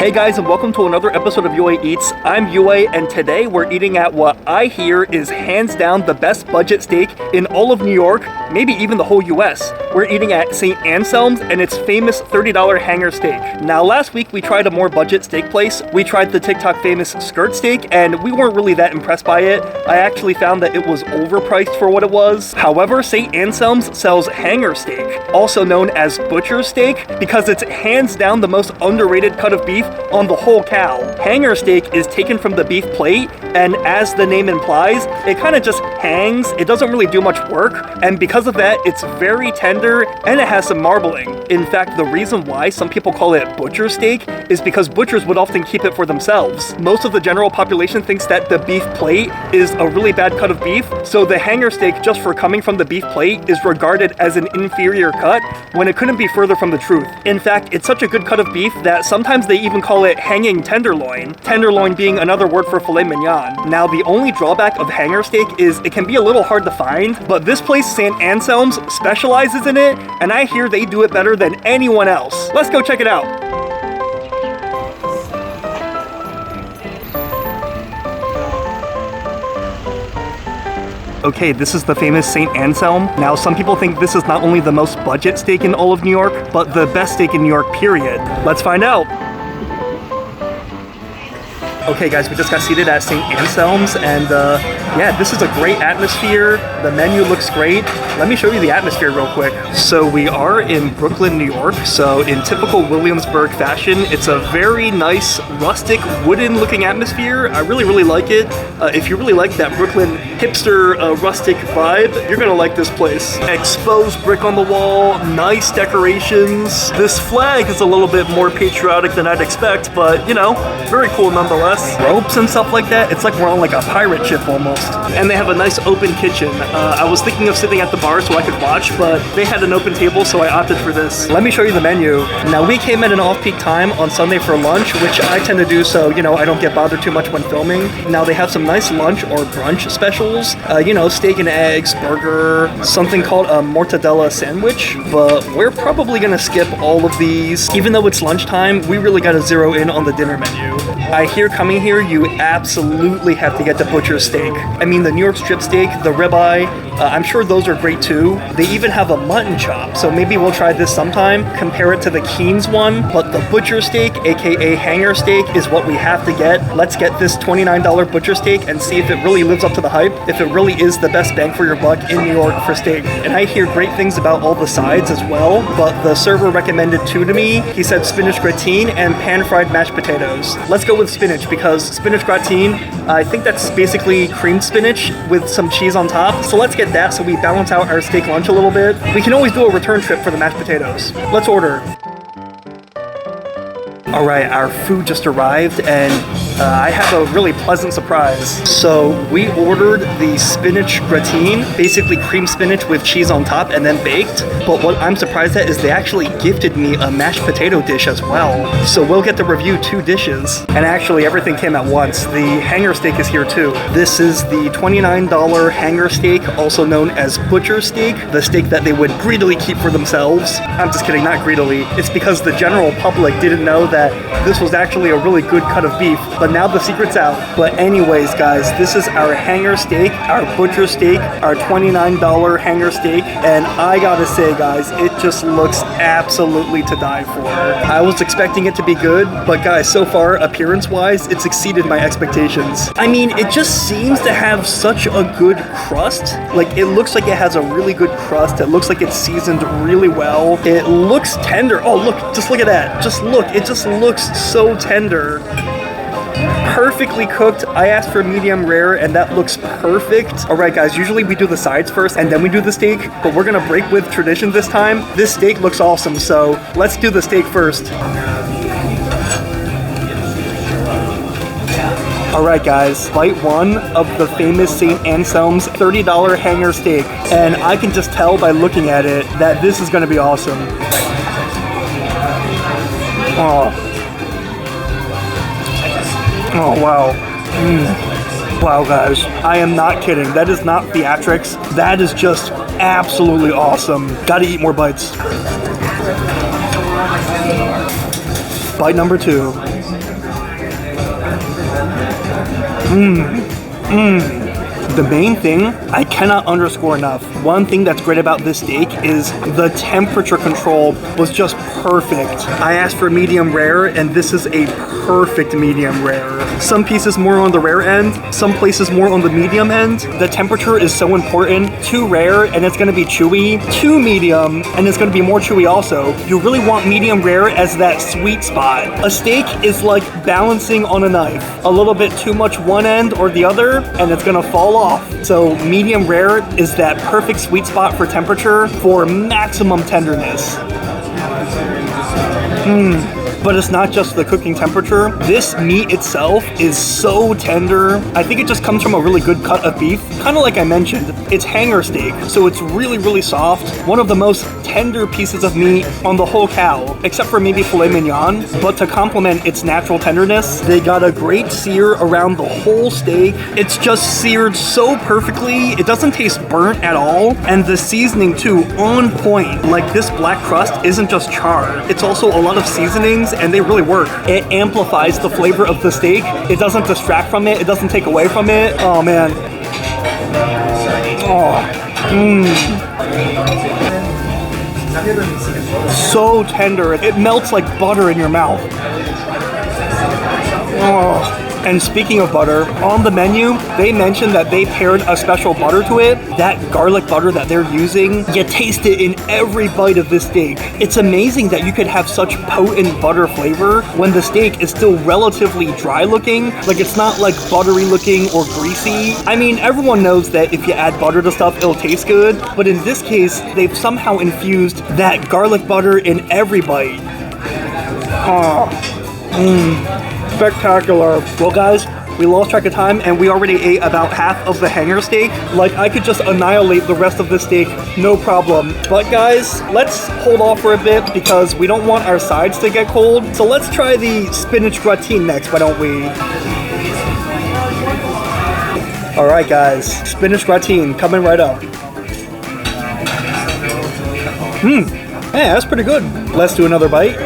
Hey guys, and welcome to another episode of UA Eats. I'm UA, and today we're eating at what I hear is hands down the best budget steak in all of New York, maybe even the whole US. We're eating at St. Anselm's and its famous $30 hanger steak. Now last week we tried a more budget steak place. We tried the TikTok famous skirt steak and we weren't really that impressed by it. I actually found that it was overpriced for what it was. However, St. Anselm's sells hanger steak, also known as butcher steak, because it's hands down the most underrated cut of beef on the whole cow. Hanger steak is taken from the beef plate, and as the name implies, it kind of just hangs. It doesn't really do much work, and because of that, it's very tender and it has some marbling. In fact, the reason why some people call it butcher steak is because butchers would often keep it for themselves. Most of the general population thinks that the beef plate is a really bad cut of beef, so the hanger steak, just for coming from the beef plate, is regarded as an inferior cut when it couldn't be further from the truth. In fact, it's such a good cut of beef that sometimes they even call it hanging tenderloin, tenderloin being another word for filet mignon. Now, the only drawback of hanger steak is it can be a little hard to find, but this place, St. Anselm's, specializes in it, and I hear they do it better than anyone else. Let's go check it out. Okay, this is the famous St. Anselm. Now, some people think this is not only the most budget steak in all of New York, but the best steak in New York, period. Let's find out. Okay guys, we just got seated at St. Anselm's, and yeah, this is a great atmosphere. The menu looks great. Let me show you the atmosphere real quick. So we are in Brooklyn, New York. So in typical Williamsburg fashion, it's a very nice, rustic, wooden looking atmosphere. I really like it. If you really like that Brooklyn hipster, rustic vibe, you're gonna like this place. Exposed brick on the wall, nice decorations. This flag is a little bit more patriotic than I'd expect, but you know, very cool nonetheless. Ropes and stuff like that. It's like we're on like a pirate ship almost. And they have a nice open kitchen. I was thinking of sitting at the bar so I could watch, but they had an open table, so I opted for this. Let me show you the menu. Now, we came at an off-peak time on Sunday for lunch, which I tend to do so, you know, I don't get bothered too much when filming. Now, they have some nice lunch or brunch specials. You know, steak and eggs, burger, something called a mortadella sandwich, but we're probably gonna skip all of these. Even though it's lunchtime, we really gotta zero in on the dinner menu. I hear coming here, you absolutely have to get the butcher steak. I mean, the New York strip steak, the ribeye, I'm sure those are great too. They even have a mutton chop, so maybe we'll try this sometime, compare it to the Keen's one, but the butcher steak, aka hanger steak, is what we have to get. Let's get this $29 butcher steak and see if it really lives up to the hype, if it really is the best bang for your buck in New York for steak. And I hear great things about all the sides as well, but the server recommended two to me. He said spinach gratine and pan-fried mashed potatoes. Let's go with spinach, because spinach gratine, I think that's basically creamed spinach with some cheese on top. So let's get that so we balance out our steak lunch a little bit. We can always do a return trip for the mashed potatoes. Let's order. All right, our food just arrived, and I have a really pleasant surprise. So we ordered the spinach gratine, basically cream spinach with cheese on top and then baked. But what I'm surprised at is they actually gifted me a mashed potato dish as well. So we'll get to review two dishes. And actually everything came at once. The hanger steak is here too. This is the $29 hanger steak, also known as butcher steak, the steak that they would greedily keep for themselves. I'm just kidding, not greedily. It's because the general public didn't know that this was actually a really good cut of beef, but now the secret's out. But anyways, guys, this is our hanger steak, our butcher steak, our $29 hanger steak, and I gotta say, guys, it just looks absolutely to die for. I was expecting it to be good, but guys, so far, appearance-wise, it's exceeded my expectations. I mean, it just seems to have such a good crust. Like, it looks like it has a really good crust. It looks like it's seasoned really well. It looks tender. Oh, look, just look at that. Just look, it just looks so tender. Perfectly cooked. I asked for medium rare and that looks perfect. All right guys, usually we do the sides first and then we do the steak, but we're gonna break with tradition this time. This steak looks awesome, so let's do the steak first. All right guys, bite one of the famous St. Anselm's $30 hanger steak, and I can just tell by looking at it that this is gonna be awesome. Oh wow. Wow guys, I am not kidding. That is not theatrics. That is just absolutely awesome. Gotta eat more bites. bite number 2. The main thing I cannot underscore enough. One thing that's great about this steak is the temperature control was just perfect. I asked for medium rare, and this is a perfect medium rare. Some pieces more on the rare end, some places more on the medium end. The temperature is so important. Too rare and it's gonna be chewy. Too medium and it's gonna be more chewy also. You really want medium rare as that sweet spot. A steak is like balancing on a knife. A little bit too much one end or the other and it's gonna fall off. So medium rare is that perfect sweet spot for temperature for maximum tenderness. But it's not just the cooking temperature. This meat itself is so tender. I think it just comes from a really good cut of beef. Kind of like I mentioned, it's hanger steak, so it's really, really soft. One of the most tender pieces of meat on the whole cow, except for maybe filet mignon. But to complement its natural tenderness, they got a great sear around the whole steak. It's just seared so perfectly. It doesn't taste burnt at all. And the seasoning too, on point. Like this black crust isn't just char. It's also a lot of seasonings and they really work. It amplifies the flavor of the steak. It doesn't distract from it. It doesn't take away from it. Oh man. So tender. It melts like butter in your mouth. Oh. And speaking of butter, on the menu, they mentioned that they paired a special butter to it. That garlic butter that they're using, you taste it in every bite of this steak. It's amazing that you could have such potent butter flavor when the steak is still relatively dry looking. Like it's not like buttery looking or greasy. I mean, everyone knows that if you add butter to stuff, it'll taste good. But in this case, they've somehow infused that garlic butter in every bite. Spectacular. Well guys, we lost track of time and we already ate about half of the hanger steak. Like I could just annihilate the rest of this steak, no problem. But guys, let's hold off for a bit because we don't want our sides to get cold. So let's try the spinach gratin next, why don't we? All right guys, spinach gratin coming right up. Yeah, that's pretty good. Let's do another bite.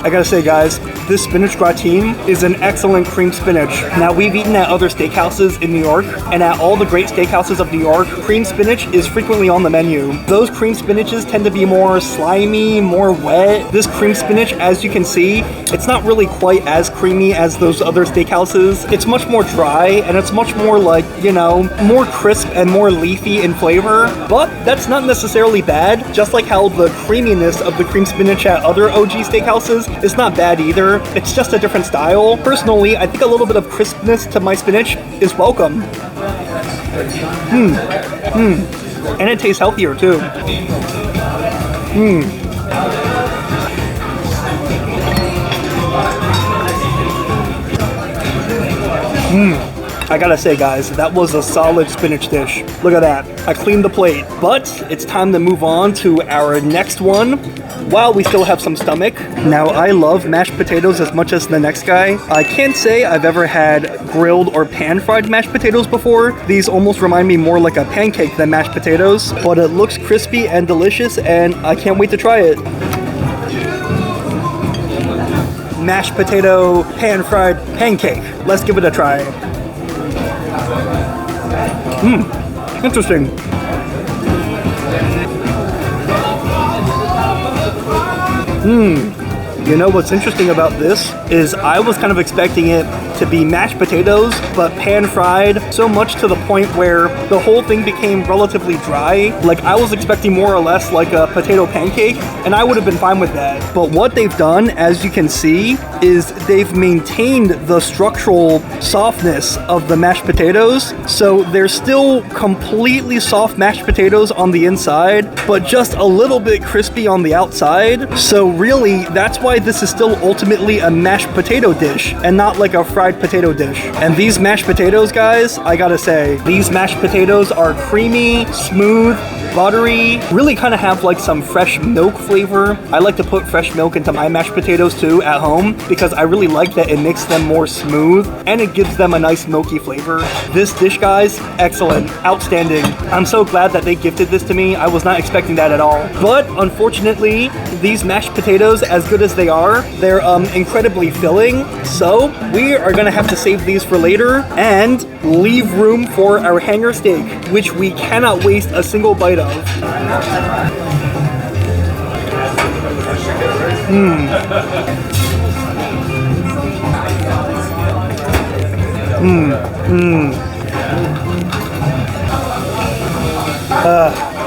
I gotta say guys, this spinach gratin is an excellent cream spinach. Now we've eaten at other steakhouses in New York, and at all the great steakhouses of New York, cream spinach is frequently on the menu. Those cream spinaches tend to be more slimy, more wet. This cream spinach, as you can see, it's not really quite as creamy as those other steakhouses. It's much more dry, and it's much more like, you know, more crisp and more leafy in flavor. But that's not necessarily bad, just like how the creaminess of the cream spinach at other OG steakhouses is not bad either. It's just a different style. Personally, I think a little bit of crispness to my spinach is welcome. And it tastes healthier too. I gotta say guys, that was a solid spinach dish. Look at that, I cleaned the plate. But it's time to move on to our next one while we still have some stomach. Now I love mashed potatoes as much as the next guy. I can't say I've ever had grilled or pan-fried mashed potatoes before. These almost remind me more like a pancake than mashed potatoes, but it looks crispy and delicious and I can't wait to try it. Mashed potato pan-fried pancake. Let's give it a try. Interesting. You know what's interesting about this is I was kind of expecting it to be mashed potatoes, but pan-fried so much to the point where the whole thing became relatively dry. Like I was expecting more or less like a potato pancake, and I would have been fine with that. But what they've done, as you can see, is they've maintained the structural softness of the mashed potatoes. So they're still completely soft mashed potatoes on the inside, but just a little bit crispy on the outside. So really, that's why this is still ultimately a mashed potato dish and not like a fried potato dish. And these mashed potatoes, guys, I gotta say, these mashed potatoes are creamy, smooth, buttery, really kind of have like some fresh milk flavor. I like to put fresh milk into my mashed potatoes too at home. because I really like that it makes them more smooth and it gives them a nice milky flavor. This dish, guys, excellent, outstanding. I'm so glad that they gifted this to me. I was not expecting that at all. But unfortunately, these mashed potatoes, as good as they are, they're incredibly filling. So we are gonna have to save these for later and leave room for our hanger steak, which we cannot waste a single bite of.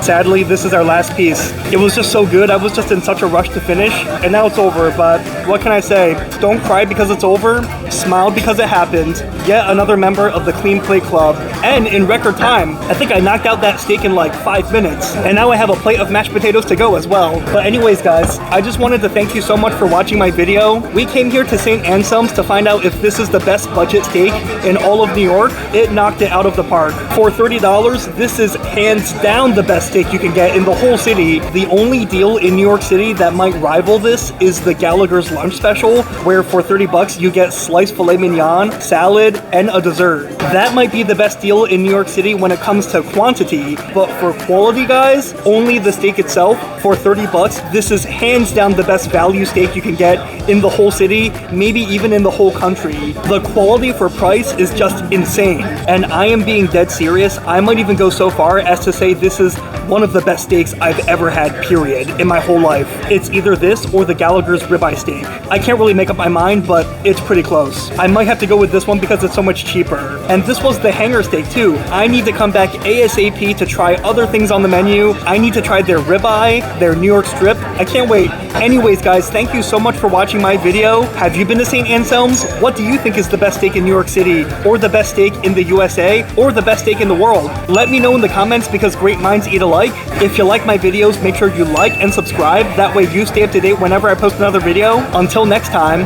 Sadly, this is our last piece. It was just so good. I was just in such a rush to finish, and now it's over, but what can I say? Don't cry because it's over. Smile because it happened. Yet another member of the Clean Plate Club. And in record time, I think I knocked out that steak in like 5 minutes. And now I have a plate of mashed potatoes to go as well. But anyways, guys, I just wanted to thank you so much for watching my video. We came here to St. Anselm's to find out if this is the best budget steak in all of New York. It knocked it out of the park. For $30, this is hands down the best steak you can get in the whole city. The only deal in New York City that might rival this is the Gallaghers lunch special, where for 30 bucks you get sliced filet mignon, salad, and a dessert. That might be the best deal in New York City when it comes to quantity, but for quality, guys, only the steak itself, for 30 bucks, this is hands down the best value steak you can get in the whole city, maybe even in the whole country. The quality for price is just insane, and I am being dead serious. I might even go so far as to say this is one of the best steaks I've ever had, period, in my whole life. It's either this or the Gallaghers ribeye steak. I can't really make up my mind, but it's pretty close. I might have to go with this one because it's so much cheaper. And this was the hanger steak too. I need to come back ASAP to try other things on the menu. I need to try their ribeye, their New York strip. I can't wait. Anyways, guys, thank you so much for watching my video. Have you been to St. Anselm's? What do you think is the best steak in New York City, or the best steak in the USA, or the best steak in the world? Let me know in the comments because great minds eat alike. If you like my videos, make sure you like and subscribe. That way you stay up to date whenever I post another video. Until next time,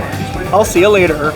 I'll see you later.